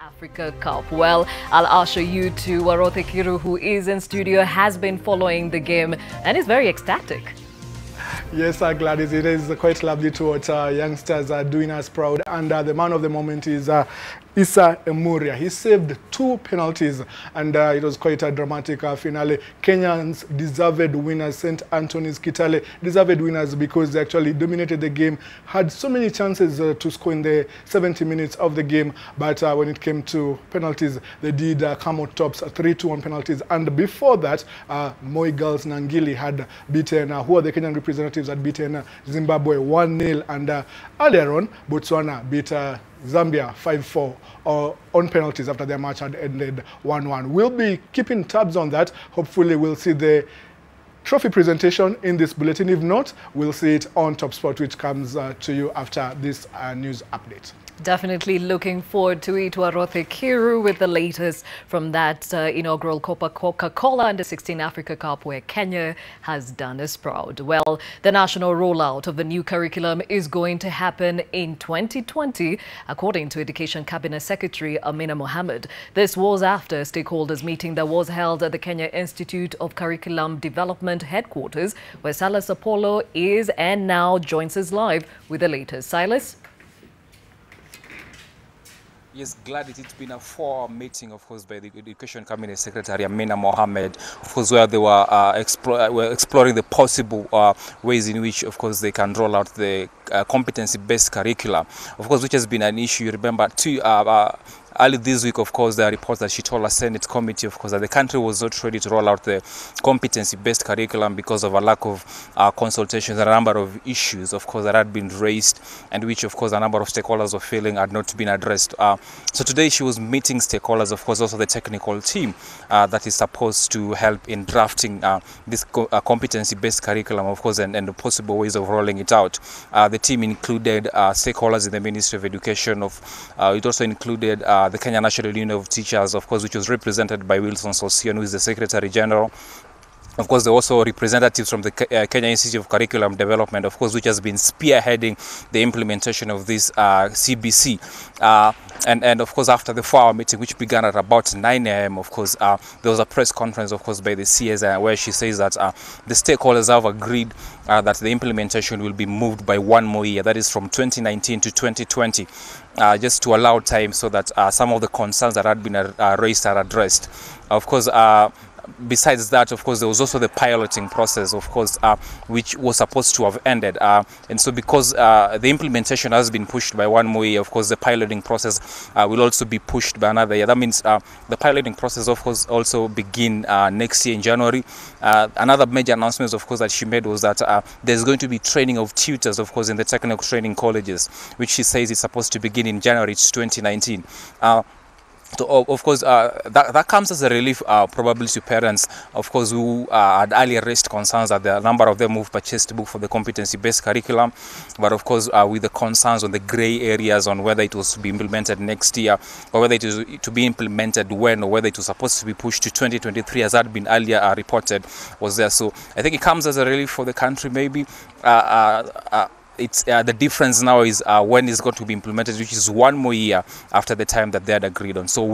Africa Cup. Well, I'll usher you to Warothe Kiru, who is in studio, has been following the game and is very ecstatic. Yes, Gladys, it is quite lovely to watch youngsters doing us proud. And the man of the moment is Issa Emuria. He saved 2 penalties and it was quite a dramatic finale. Kenyans deserved winners, St. Anthony's Kitale deserved winners because they actually dominated the game, had so many chances to score in the 70 minutes of the game, but when it came to penalties, they did come out tops 3-2 on penalties. And before that, Moi Girls Nangili had beaten, who are the Kenyan representatives, had beaten Zimbabwe 1-0, and earlier on, Botswana beat Zambia 5-4 on penalties after their match had ended 1-1. We'll be keeping tabs on that. Hopefully we'll see the trophy presentation in this bulletin. If not, we'll see it on Top Sport, which comes to you after this news update. Definitely looking forward to it. Warothe Kiru with the latest from that inaugural Coca-Cola Under-16 Africa Cup, where Kenya has done us proud. Well, the national rollout of the new curriculum is going to happen in 2020, according to Education Cabinet Secretary Amina Mohammed. This was after a stakeholders meeting that was held at the Kenya Institute of Curriculum Development headquarters, where Silas Apollo is and now joins us live with the latest. Silas? Yes, Gladys, it's been a 4-hour meeting, of course, by the Education Cabinet Secretary Amina Mohammed, of course, where they were exploring the possible ways in which, of course, they can roll out the competency-based curriculum, of course, which has been an issue. You remember, early this week, of course, there are reports that she told a Senate committee, of course, that the country was not ready to roll out the competency-based curriculum because of a lack of consultations and a number of issues, of course, that had been raised and which, of course, a number of stakeholders were feeling had not been addressed. So today she was meeting stakeholders, of course, also the technical team that is supposed to help in drafting this competency-based curriculum, of course, and the possible ways of rolling it out. The team included stakeholders in the Ministry of Education. It also included the Kenya National Union of Teachers, of course, which was represented by Wilson Sossion, who is the Secretary General. Of course, there are also representatives from the Kenya Institute of Curriculum Development, of course, which has been spearheading the implementation of this CBC. And of course, after the 4-hour meeting, which began at about 9 a.m., of course, there was a press conference, of course, by the CS, where she says that the stakeholders have agreed that the implementation will be moved by 1 more year, that is from 2019 to 2020, just to allow time so that some of the concerns that had been raised are addressed. Of course, besides that, of course, there was also the piloting process, of course, which was supposed to have ended. And so because the implementation has been pushed by 1 more year, of course, the piloting process will also be pushed by another year. That means the piloting process, of course, also begin next year in January. Another major announcement, of course, that she made was that there's going to be training of tutors, of course, in the technical training colleges, which she says is supposed to begin in January 2019. So, of course, that comes as a relief probably to parents, of course, who had earlier raised concerns that a number of them who've purchased book for the competency-based curriculum, but of course with the concerns on the grey areas on whether it was to be implemented next year or whether it is to be implemented when, or whether it was supposed to be pushed to 2023 as had been earlier reported was there. So I think it comes as a relief for the country maybe. It's the difference now is when it's going to be implemented, which is 1 more year after the time that they had agreed on. So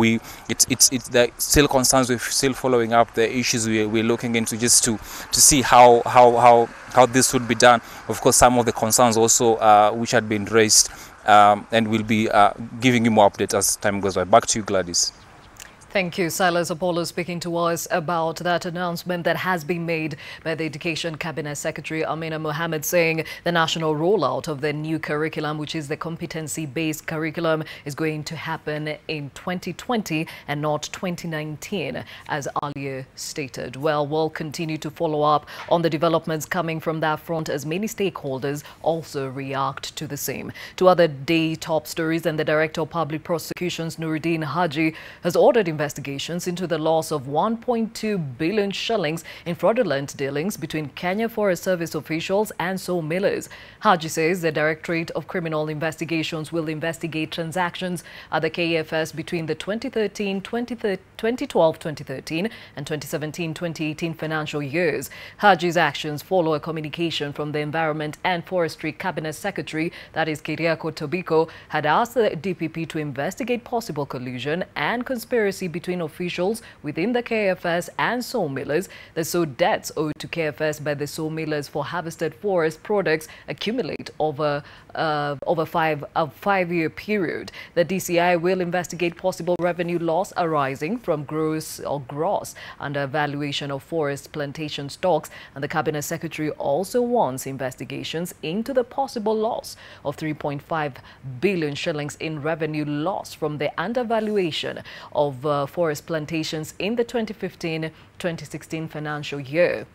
it's the still concerns. We're still following up the issues we're looking into just to see how this would be done. Of course, some of the concerns also which had been raised, and we'll be giving you more updates as time goes by. Back to you, Gladys. Thank you, Silas Apollo, speaking to us about that announcement that has been made by the Education Cabinet Secretary Amina Mohammed, saying the national rollout of the new curriculum, which is the competency-based curriculum, is going to happen in 2020 and not 2019, as earlier stated. Well, we'll continue to follow up on the developments coming from that front as many stakeholders also react to the same. To other day top stories, and the Director of Public Prosecutions, Nuruddin Haji, has ordered investigators investigations into the loss of 1.2 billion shillings in fraudulent dealings between Kenya Forest Service officials and sawmillers. Haji says the Directorate of Criminal Investigations will investigate transactions at the KFS between the 2012-2013 and 2017-2018 financial years. Haji's actions follow a communication from the Environment and Forestry Cabinet Secretary, that is Keriako Tobiko, had asked the DPP to investigate possible collusion and conspiracy between officials within the KFS and sawmillers. The debts owed to KFS by the sawmillers for harvested forest products accumulate over a five-year period. The DCI will investigate possible revenue loss arising from gross undervaluation of forest plantation stocks, and the Cabinet Secretary also wants investigations into the possible loss of 3.5 billion shillings in revenue loss from the undervaluation of forest plantations in the 2015-2016 financial year.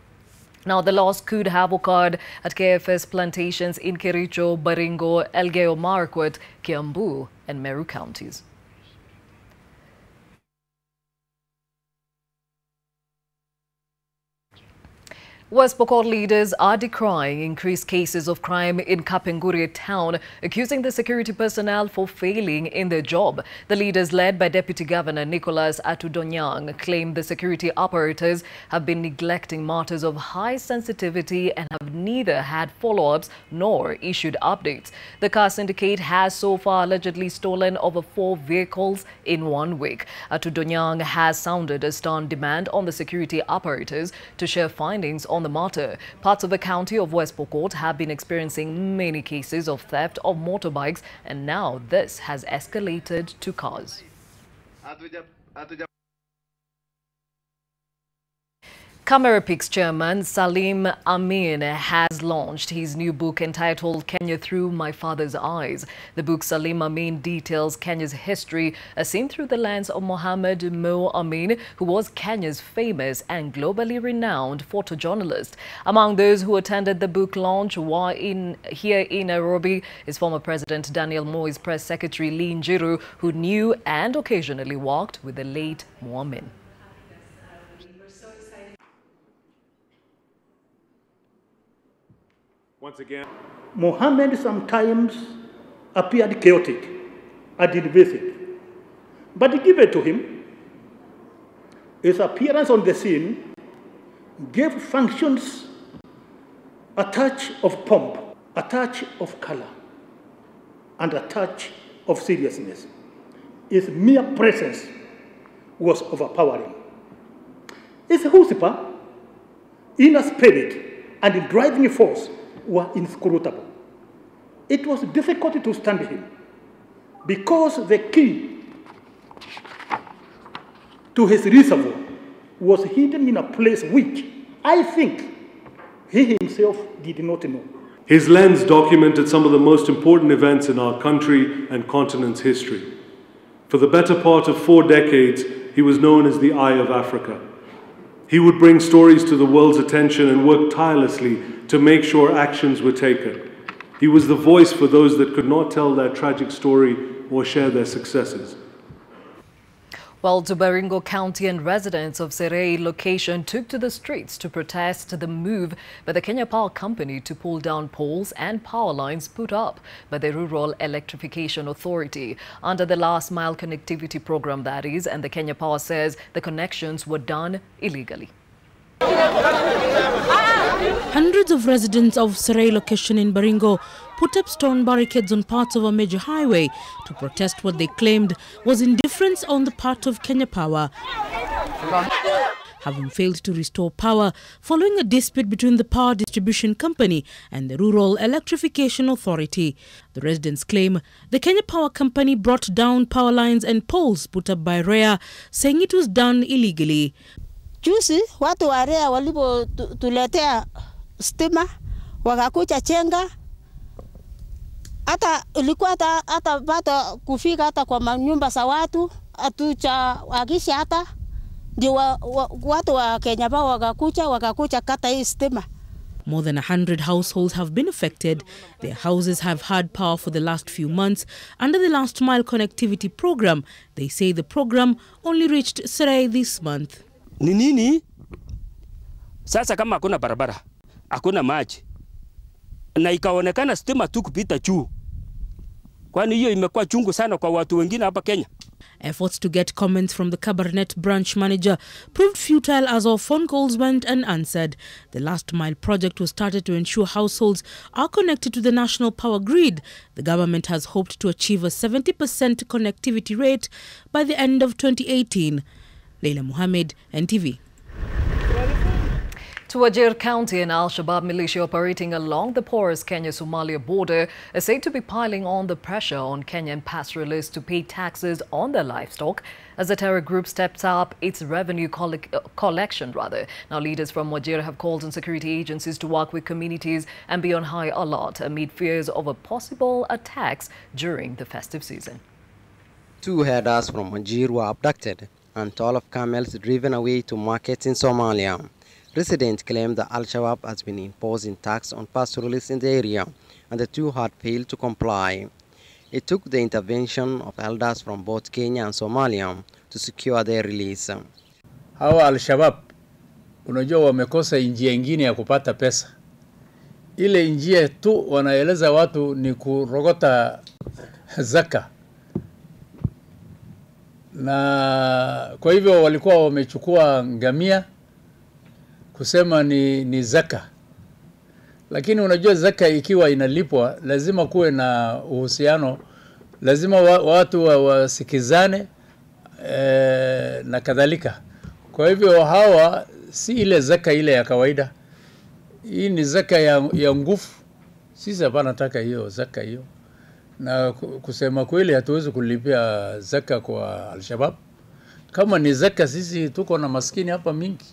Now, the loss could have occurred at KFS plantations in Kericho, Baringo, Elgeyo Marakwet, Kiambu, and Meru counties. West Pokot leaders are decrying increased cases of crime in Kapenguria town, accusing the security personnel for failing in their job. The leaders, led by Deputy Governor Nicholas Atudonyang, claim the security apparatus have been neglecting matters of high sensitivity and have neither had follow-ups nor issued updates. The car syndicate has so far allegedly stolen over 4 vehicles in 1 week. Atudonyang has sounded a stern demand on the security apparatus to share findings on the matter. Parts of the county of West Pokot have been experiencing many cases of theft of motorbikes, and now this has escalated to cars. Camera Pic's chairman Salim Amin has launched his new book entitled Kenya Through My Father's Eyes. The book Salim Amin details Kenya's history as seen through the lens of Mohammed Mo Amin, who was Kenya's famous and globally renowned photojournalist. Among those who attended the book launch while here in Nairobi is former President Daniel Moi's press secretary Lee Njiru, who knew and occasionally worked with the late Mo Amin. Once again, Mohammed sometimes appeared chaotic and invasive, but given to him, his appearance on the scene gave functions a touch of pomp, a touch of color, and a touch of seriousness. His mere presence was overpowering. His chutzpah, inner spirit, and driving force were inscrutable. It was difficult to stand him because the key to his reservoir was hidden in a place which I think he himself did not know. His lens documented some of the most important events in our country and continent's history. For the better part of 4 decades, he was known as the Eye of Africa. He would bring stories to the world's attention and work tirelessly to make sure actions were taken. He was the voice for those that could not tell their tragic story or share their successes. Well, Baringo County and residents of Serei location took to the streets to protest the move by the Kenya Power Company to pull down poles and power lines put up by the Rural Electrification Authority under the last mile connectivity program, that is, and the Kenya Power says the connections were done illegally. Hundreds of residents of Serei location in Baringo put up stone barricades on parts of a major highway to protest what they claimed was indifference on the part of Kenya Power, having failed to restore power following a dispute between the power distribution company and the Rural Electrification Authority. The residents claim the Kenya Power Company brought down power lines and poles put up by REA, saying it was done illegally. Juzi watu wa REA walipo tuletea stima wakakucha chenga, hata ilikuwa hata bado kufika hata kwa manyumba za watu hatujawagisha, hata ndio watu wa Kenya Power wakakucha kata hii stima. More than 100 households have been affected. Their houses have had power for the last few months. Under the Last Mile Connectivity Program, they say the program only reached Serei this month. Ni nini? Sasa kama hakuna barabara, hakuna maji, na ikaonekana stima tu kupita juu. Kwani hiyo imekuwa chungu sana kwa watu wengine hapa Kenya. Efforts to get comments from the Cabernet branch manager proved futile as our phone calls went unanswered. The Last Mile project was started to ensure households are connected to the national power grid. The government has hoped to achieve a 70% connectivity rate by the end of 2018. Leila Mohammed, NTV. To Wajir County, an Shabaab militia operating along the porous Kenya-Somalia border is said to be piling on the pressure on Kenyan pastoralists to pay taxes on their livestock as the terror group steps up its revenue collection. Now, leaders from Wajir have called on security agencies to work with communities and be on high alert amid fears of a possible attacks during the festive season. 2 herders from Wajir were abducted and 12 camels driven away to markets in Somalia. Residents claim that Al-Shabaab has been imposing tax on pastoralists in the area, and the 2 had failed to comply. It took the intervention of elders from both Kenya and Somalia to secure their release. Hawa Al-Shabaab, unajua wamekosa njia ingine ya kupata pesa. Ile njia tu wanaeleza watu ni kurogota zaka. Na kwa hivyo walikuwa wamechukua ngamia kusema ni zaka. Lakini unajua zaka ikiwa inalipwa lazima kuwe na uhusiano, lazima watu wasikizane na kadhalika. Kwa hivyo hawa si ile zaka ile ya kawaida. Hii ni zaka ya nguvu. Sisi hapana nataka hiyo zaka hiyo. Na kusema kweli hatuwezi kulipia zaka kwa Al-Shabaab. Kama ni zaka sisi tuko na maskini hapa mingi.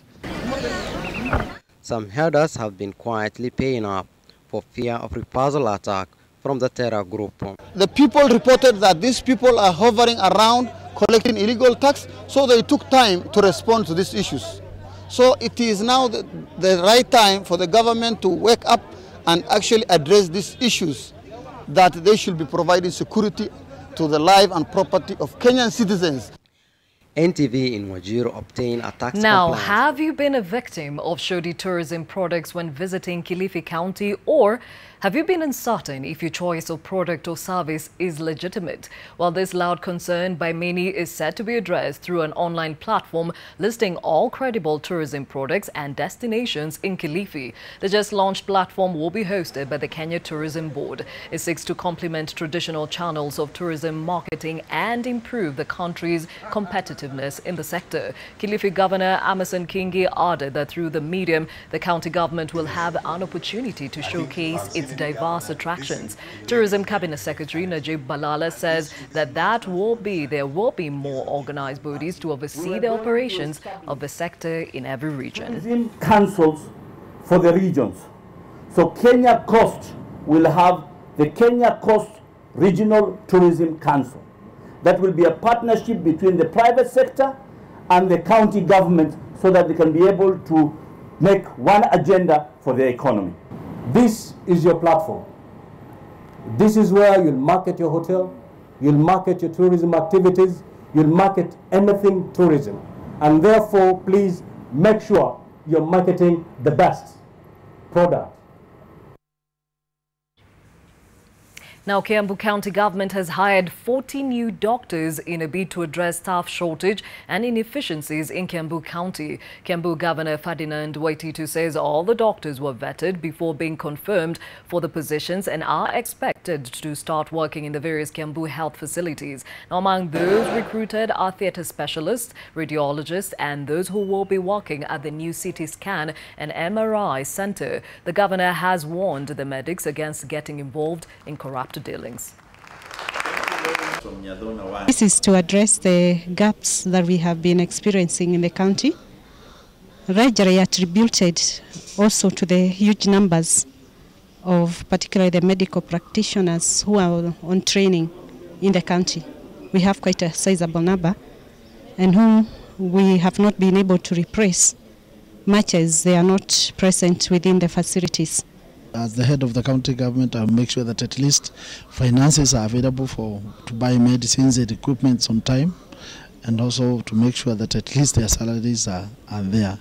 Some herders have been quietly paying up for fear of reprisal attack from the terror group. The people reported that these people are hovering around collecting illegal tax, so they took time to respond to these issues. So it is now the right time for the government to wake up and actually address these issues, that they should be providing security to the life and property of Kenyan citizens. NTV in Wajir obtained a tax Now, compliance. have you been a victim of shoddy tourism products when visiting Kilifi County, or have you been uncertain if your choice of product or service is legitimate? Well, this loud concern by many is said to be addressed through an online platform listing all credible tourism products and destinations in Kilifi. The just launched platform will be hosted by the Kenya Tourism Board. It seeks to complement traditional channels of tourism marketing and improve the country's competitiveness in the sector. Kilifi Governor Amason Kingi added that through the medium, the county government will have an opportunity to showcase its diverse attractions. Tourism Cabinet Secretary Najib Balala says that there will be more organized bodies to oversee the operations of the sector in every region. Tourism councils for the regions. So Kenya Coast will have the Kenya Coast Regional Tourism Council. That will be a partnership between the private sector and the county government so that they can be able to make one agenda for the economy. This is your platform. This is where you'll market your hotel, you'll market your tourism activities, you'll market anything tourism. And therefore, please make sure you're marketing the best product. Now, Kiambu County government has hired 40 new doctors in a bid to address staff shortage and inefficiencies in Kiambu County. Kiambu Governor Ferdinand Waititu says all the doctors were vetted before being confirmed for the positions and are expected to start working in the various Kiambu health facilities. Now, among those recruited are theatre specialists, radiologists, and those who will be working at the new CT scan and MRI center. The governor has warned the medics against getting involved in corrupt dealings. This is to address the gaps that we have been experiencing in the county, largely attributed also to the huge numbers of particularly the medical practitioners who are on training in the county. We have quite a sizable number and whom we have not been able to replace much as they are not present within the facilities. As the head of the county government, I'll make sure that at least finances are available to buy medicines and equipment on time, and also to make sure that at least their salaries are there.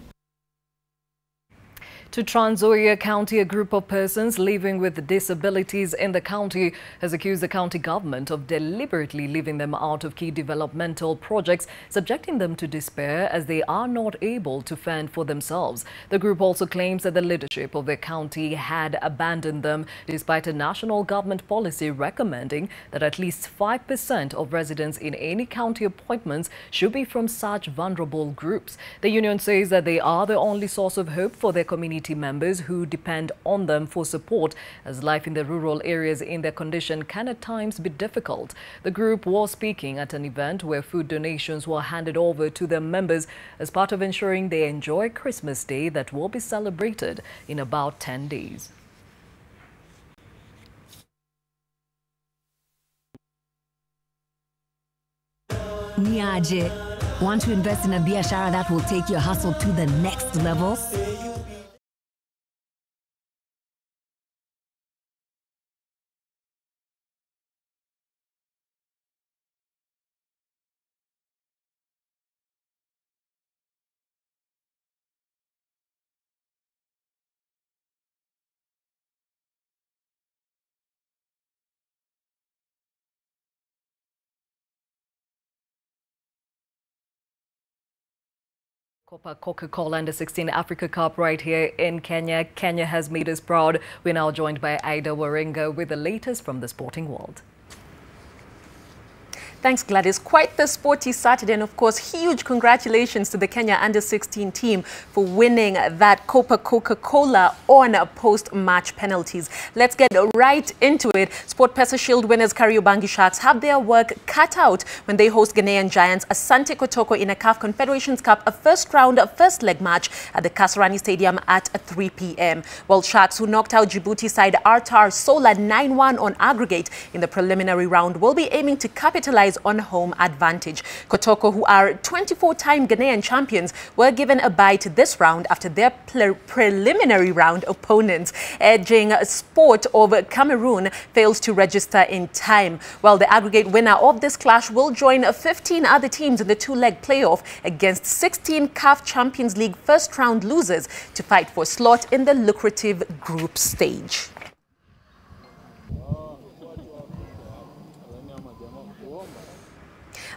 To Trans Nzoia County, a group of persons living with disabilities in the county has accused the county government of deliberately leaving them out of key developmental projects, subjecting them to despair as they are not able to fend for themselves. The group also claims that the leadership of the county had abandoned them, despite a national government policy recommending that at least 5% of residents in any county appointments should be from such vulnerable groups. The union says that they are the only source of hope for their community members who depend on them for support, as life in the rural areas in their condition can at times be difficult. The group was speaking at an event where food donations were handed over to their members as part of ensuring they enjoy Christmas Day that will be celebrated in about 10 days. Niaje, want to invest in a biashara that will take your hustle to the next level? Coca-Cola Under 16 Africa Cup right here in Kenya. Kenya has made us proud. We're now joined by Aida Waringa with the latest from the sporting world. Thanks, Gladys. Quite the sporty Saturday, and of course, huge congratulations to the Kenya Under-16 team for winning that Coca-Cola on post-match penalties. Let's get right into it. SportPesa Shield winners Kariobangi Sharks have their work cut out when they host Ghanaian giants Asante Kotoko in a CAF Confederations Cup, a first-round, first leg match at the Kasarani Stadium at 3 p.m. Well, Sharks, who knocked out Djibouti side Artar Sola 9-1 on aggregate in the preliminary round, will be aiming to capitalize on home advantage. Kotoko, who are 24-time Ghanaian champions, were given a bite this round after their preliminary round opponents, edging Sport of Cameroon, fails to register in time. While the aggregate winner of this clash will join 15 other teams in the two-leg playoff against 16 CAF Champions League first-round losers to fight for slot in the lucrative group stage.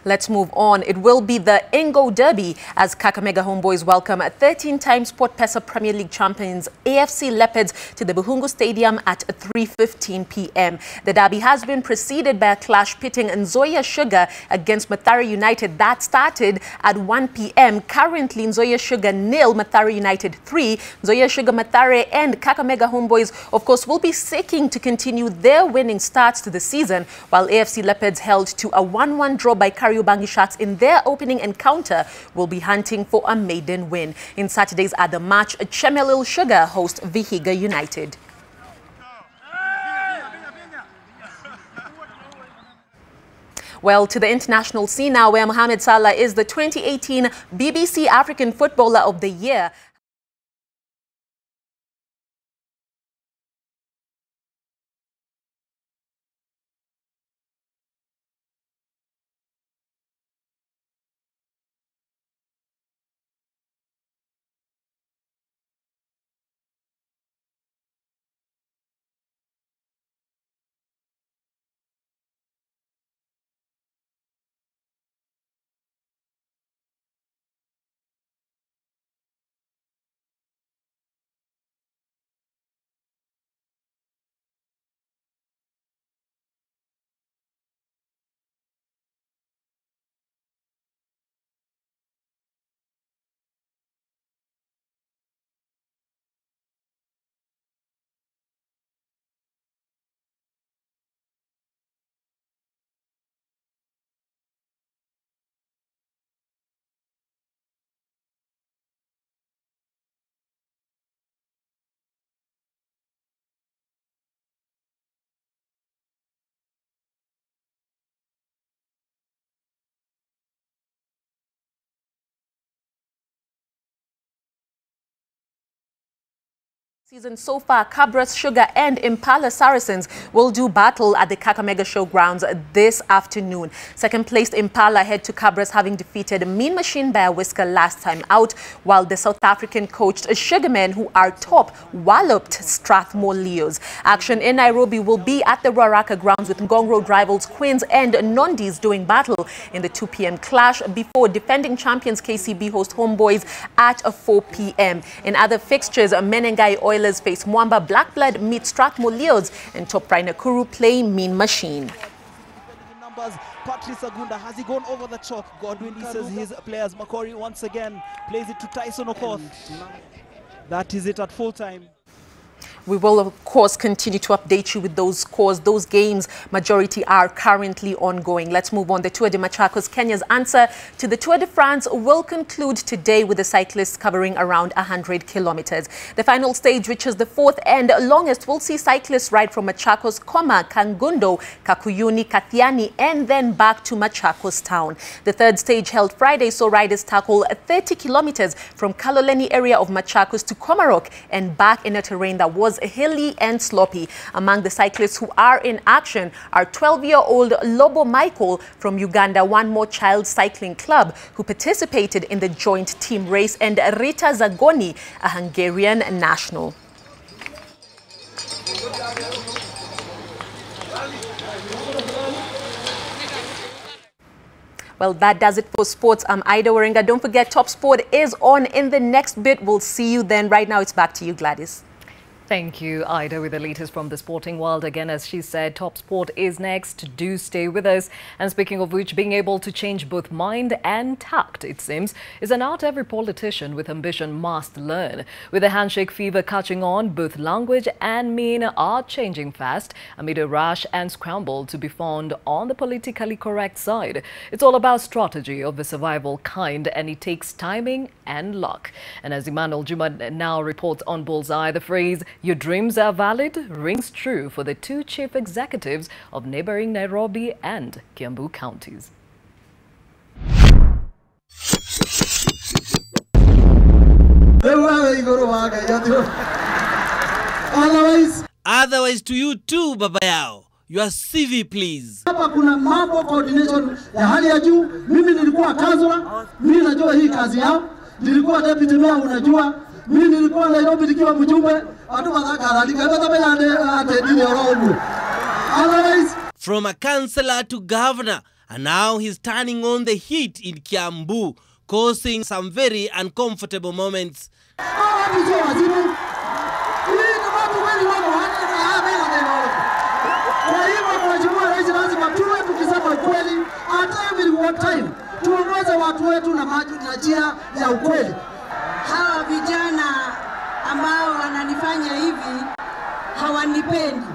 Let's move on. It will be the Ingo Derby as Kakamega Homeboys welcome 13-time SportPesa Premier League champions AFC Leopards to the Buhungu Stadium at 3:15 p.m. The derby has been preceded by a clash pitting Nzoia Sugar against Mathare United that started at 1 p.m. Currently, Nzoia Sugar 0, Mathare United 3. Nzoia Sugar, Mathare and Kakamega Homeboys, of course, will be seeking to continue their winning starts to the season, while AFC Leopards held to a 1-1 draw by Kariobangi Sharks in their opening encounter will be hunting for a maiden win. In Saturday's other match, Chemelil Sugar host Vihiga United. Well, to the international scene now, where Mohamed Salah is the 2018 BBC African Footballer of the Year. Season so far, Cabras Sugar and Impala Saracens will do battle at the Kakamega Showgrounds this afternoon. Second placed Impala head to Cabras, having defeated Mean Machine by a whisker last time out, while the South African coached Sugarmen, who are top, walloped Strathmore Leos. Action in Nairobi will be at the Ruaraka grounds, with Ngong Road rivals Queens and Nondis doing battle in the 2 p.m. clash before defending champions KCB host Homeboys at 4 p.m. In other fixtures, Menengai Oilers face Mwamba Black Blood meet Strathmore Leos, and Top Pride Nakuru play Mean Machine. Patrice Agunda, has he gone over the chalk? Godwin says his players. Makori once again plays it to Tyson Okoth. That is it at full time. We will, of course, continue to update you with those scores. Those games, majority are currently ongoing. Let's move on. The Tour de Machakos, Kenya's answer to the Tour de France, will conclude today with the cyclists covering around 100 kilometers. The final stage, which is the fourth and longest, will see cyclists ride from Machakos, Koma, Kangundo, Kakuyuni, Kathiani, and then back to Machakos town. The third stage, held Friday, saw riders tackle 30 kilometers from Kaloleni area of Machakos to Komarok and back in a terrain that was hilly and sloppy. Among the cyclists who are in action are 12-year-old Lobo Michael from Uganda One More Child Cycling Club, who participated in the joint team race, and Rita Zagoni, a Hungarian national. Well, that does it for sports. I'm Ida Waringa. Don't forget, Top Sport is on in the next bit. We'll see you then. Right now, it's back to you, Gladys. Thank you, Ida, with the latest from the sporting world. Again, as she said, Top Sport is next. Do stay with us. And speaking of which, being able to change both mind and tact, it seems, is an art every politician with ambition must learn. With the handshake fever catching on, both language and meaning are changing fast amid a rush and scramble to be found on the politically correct side. It's all about strategy of the survival kind, and it takes timing and luck. And as Emmanuel Juma now reports on Bullseye, the phrase "your dreams are valid" rings true for the two chief executives of neighboring Nairobi and Kiambu counties. Otherwise to you too, Baba Yao. Your CV, please. Hapa kuna mambo coordination ya hali ya juu. Mimi nilikuwa kansula, mimi najua hii kazi yao. Nilikuwa deputy mayor, unajua. Mimi nilikuwa Nairobi nikiwa mjumbe. From a councillor to governor, and now he's turning on the heat in Kiambu, causing some very uncomfortable moments. Hawa vijana ambao wananifanya hivi hawanipendi.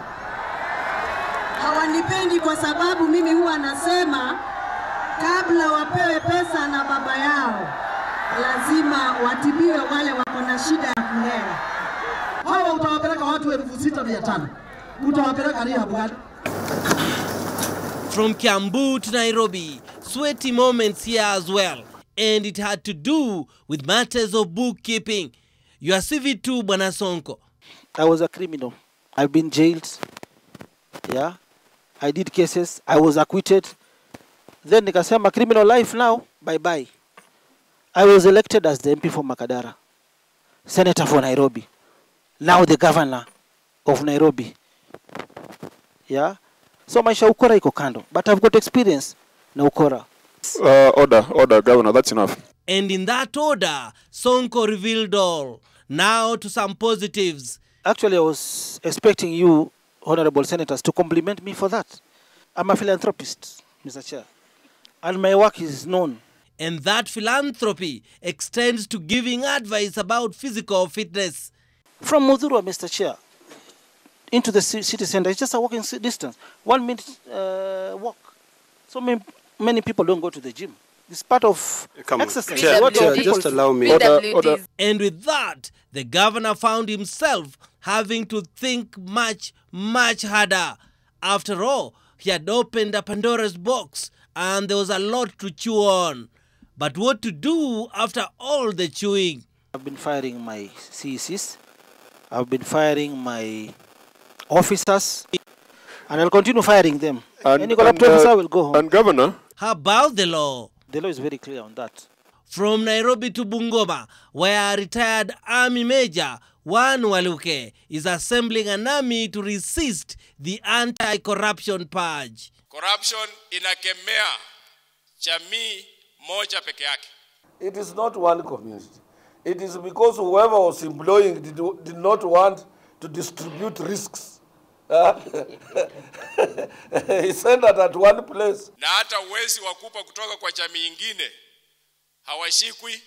Hawanipendi kwa sababu mimi huwa nasema kabla wapewe pesa na baba yao, lazima watibiwe wale wako na shida ya kulea. Hawa utawapeleka watu 6,500. Utawapeleka rehab gani? From Kiambu to Nairobi, sweaty moments here as well. And it had to do with matters of bookkeeping. Your CV too, Bwana Sonko. I was a criminal. I've been jailed. Yeah. I did cases. I was acquitted. Then nikasema criminal life now, bye-bye. I was elected as the MP for Makadara, Senator for Nairobi, now the governor of Nairobi. Yeah. So maisha ukora iko kando, but I've got experience na ukora. Order, Governor, that's enough. And in that order, Sonko revealed all. Now to some positives. Actually, I was expecting you, honorable senators, to compliment me for that. I'm a philanthropist, Mr. Chair, and my work is known. And that philanthropy extends to giving advice about physical fitness. From Mudhurwa, Mr. Chair, into the city center, it's just a walking distance. 1 minute walk. So many people don't go to the gym. It's part of exercise. Chair, just allow me. Order. And with that, the governor found himself having to think much harder. After all, he had opened a Pandora's box and there was a lot to chew on. But what to do after all the chewing? I've been firing my CECs. I've been firing my officers, and I'll continue firing them. Any corrupt officer will go home. And Governor? How about the law? The law is very clear on that. From Nairobi to Bungoma, where a retired army major, Wan Waluke, is assembling an army to resist the anti-corruption purge. Corruption inakemea jamii moja peke yake. It is not one community. It is because whoever was employing did not want to distribute risks. He sent that at one place. Na hata uwezi wakupa kutoka kwa jamii ingine hawashikwi.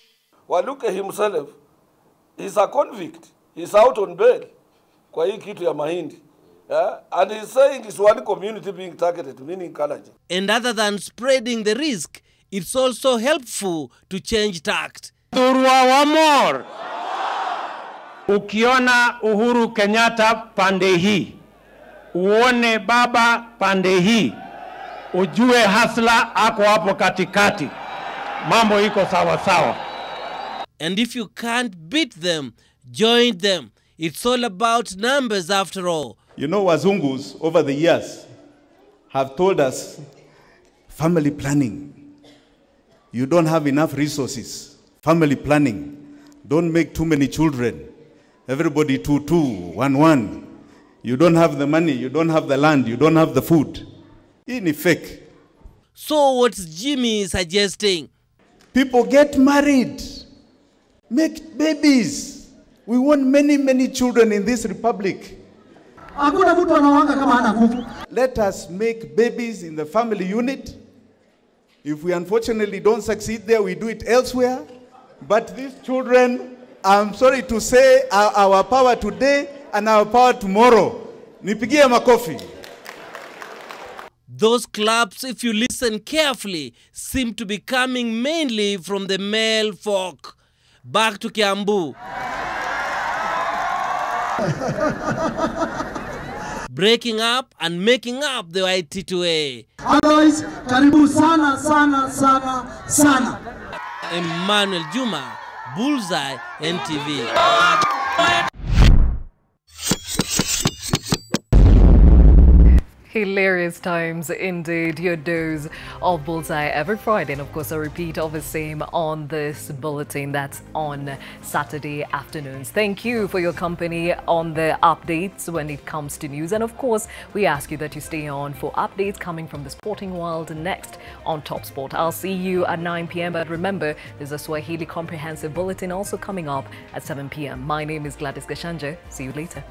Waluke himself is a convict. He's out on bail kwa hii kitu ya mahindi. And he's saying it's one community being targeted, meaning Kalaji. And other than spreading the risk, it's also helpful to change tact. Turwa wamor. Ukiona Uhuru Kenyatta pande hii, uone baba pande hii, ujue hasla ako hapo katikati. Mambo iko sawa sawa. And if you can't beat them, join them. It's all about numbers after all. You know, Wazungus over the years have told us family planning. You don't have enough resources. Family planning. Don't make too many children. Everybody 2-2, 1-1. You don't have the money, you don't have the land, you don't have the food. In effect. So what's Jimmy suggesting? People get married. Make babies. We want many, many children in this republic. Let us make babies in the family unit. If we unfortunately don't succeed there, we do it elsewhere. But these children, I'm sorry to say, are our power today and our power tomorrow. Nipigie makofi. Those claps, if you listen carefully, seem to be coming mainly from the male folk. Back to Kiambu. Breaking up and making up the YT2A. Otherwise, karibu sana, sana, sana, sana. Emmanuel Juma, Bullseye, NTV. Hilarious times indeed. Your dose of Bullseye every Friday, and of course a repeat of the same on this bulletin that's on Saturday afternoons. Thank you for your company on the updates when it comes to news, and of course we ask you that you stay on for updates coming from the sporting world next on Top Sport. I'll see you at 9 p.m. but remember, there's a Swahili comprehensive bulletin also coming up at 7 p.m. My name is Gladys Gachanja. See you later.